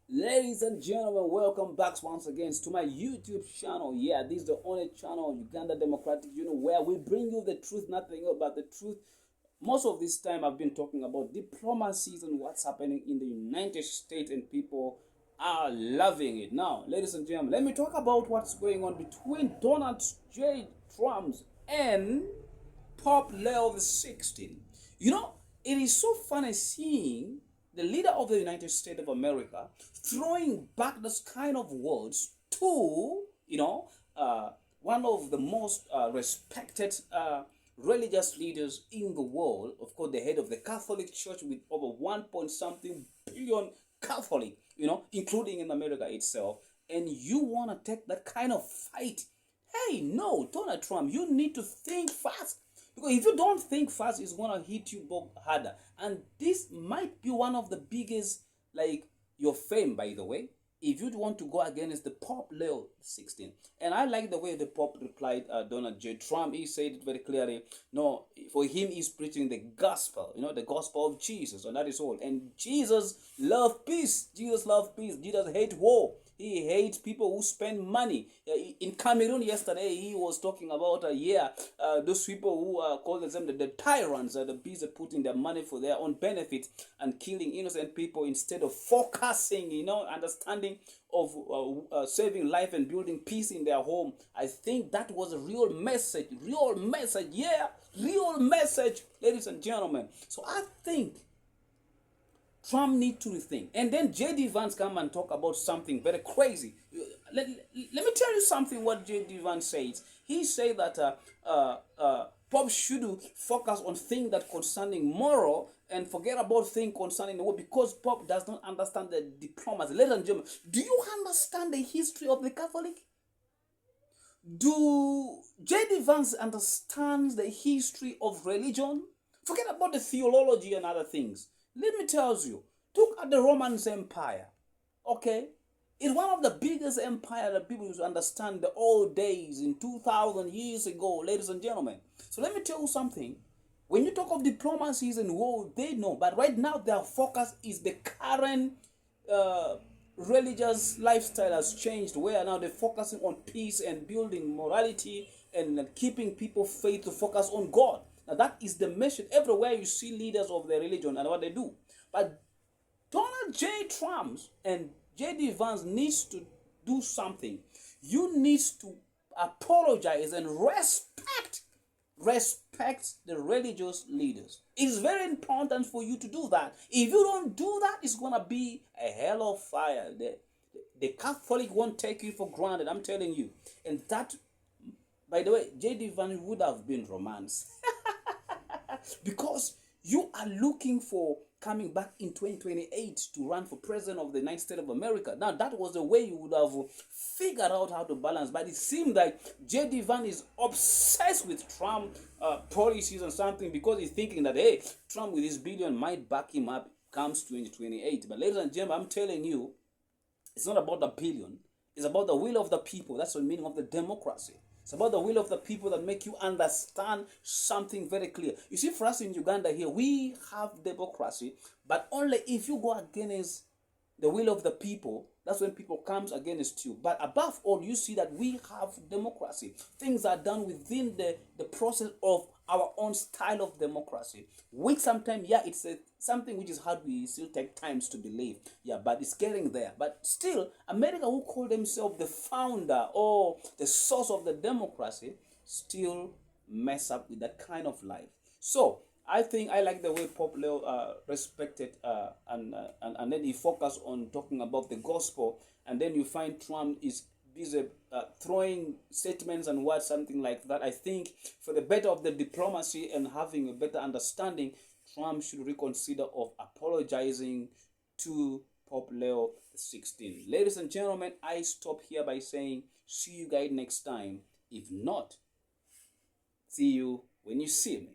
Ladies and gentlemen, welcome back once again to my YouTube channel. Yeah, this is the only channel, Uganda Democratic Union, where we bring you the truth, nothing else but the truth. Most of this time, I've been talking about diplomacies and what's happening in the United States, and people are loving it. Now, ladies and gentlemen, let me talk about what's going on between Donald J. Trump and Pope Leo the 16th. You know, it is so funny seeing the leader of the United States of America throwing back this kind of words to, one of the most respected religious leaders in the world, of course, the head of the Catholic Church with over 1 point something billion Catholic, including in America itself. And you want to take that kind of fight. Hey, no, Donald Trump, you need to think fast. Because if you don't think fast, it's gonna hit you both harder. And this might be one of the biggest, like your fame, by the way. If you'd want to go against the Pope Leo 16. And I like the way the Pope replied, Donald J. Trump. He said it very clearly. No, for him, he's preaching the gospel, the gospel of Jesus, and that is all. And Jesus loved peace. Jesus loved peace. Jesus hate war. He hates people who spend money. In Cameroon yesterday, he was talking about, those people who call themselves the tyrants, the busy putting their money for their own benefit and killing innocent people instead of focusing, understanding of saving life and building peace in their home. I think that was a real message, real message, ladies and gentlemen. So I think Trump need to rethink. And then J.D. Vance come and talk about something very crazy. Let me tell you something what J.D. Vance says. He said that Pope should focus on things that concerning moral and forget about things concerning the world, because Pope does not understand the diplomacy. Ladies and gentlemen, do you understand the history of the Catholic? Do J.D. Vance understands the history of religion? Forget about the theology and other things. Let me tell you, look at the Roman Empire. Okay? It's one of the biggest empires that people used to understand the old days in 2,000 years ago, ladies and gentlemen. So let me tell you something. When you talk of diplomacies and war, they know. But right now, their focus is the current religious lifestyle has changed, where now they're focusing on peace and building morality and keeping people faith to focus on God. Now that is the mission everywhere you see leaders of the religion and what they do. But Donald J. Trump and J.D. Vance needs to do something. You need to apologize and respect the religious leaders. It's very important for you to do that. If you don't do that, it's gonna be a hell of fire. The Catholic won't take you for granted, I'm telling you. And that, by the way, J.D. Vance would have been romance. Because you are looking for coming back in 2028 to run for president of the United States of America. Now, that was the way you would have figured out how to balance. But it seemed like J.D. Vance is obsessed with Trump policies and something, because he's thinking that, hey, Trump with his billion might back him up comes 2028. But ladies and gentlemen, I'm telling you, it's not about the billion. It's about the will of the people. That's the meaning of the democracy. It's about the will of the people that make you understand something very clear. You see, for us in Uganda here, we have democracy, but only if you go against the will of the people, that's when people comes against you. But above all, you see that we have democracy. Things are done within the process of our own style of democracy, which sometimes, it's something which is hard, we still take times to believe, but it's getting there. But still, America, who call themselves the founder or the source of the democracy, still mess up with that kind of life. So I think I like the way Pope Leo respected and then he focused on talking about the gospel, and then you find Trump is busy throwing statements and words, something like that. I think for the better of the diplomacy and having a better understanding, Trump should reconsider of apologizing to Pope Leo XVI. Ladies and gentlemen, I stop here by saying see you guys next time. If not, see you when you see me.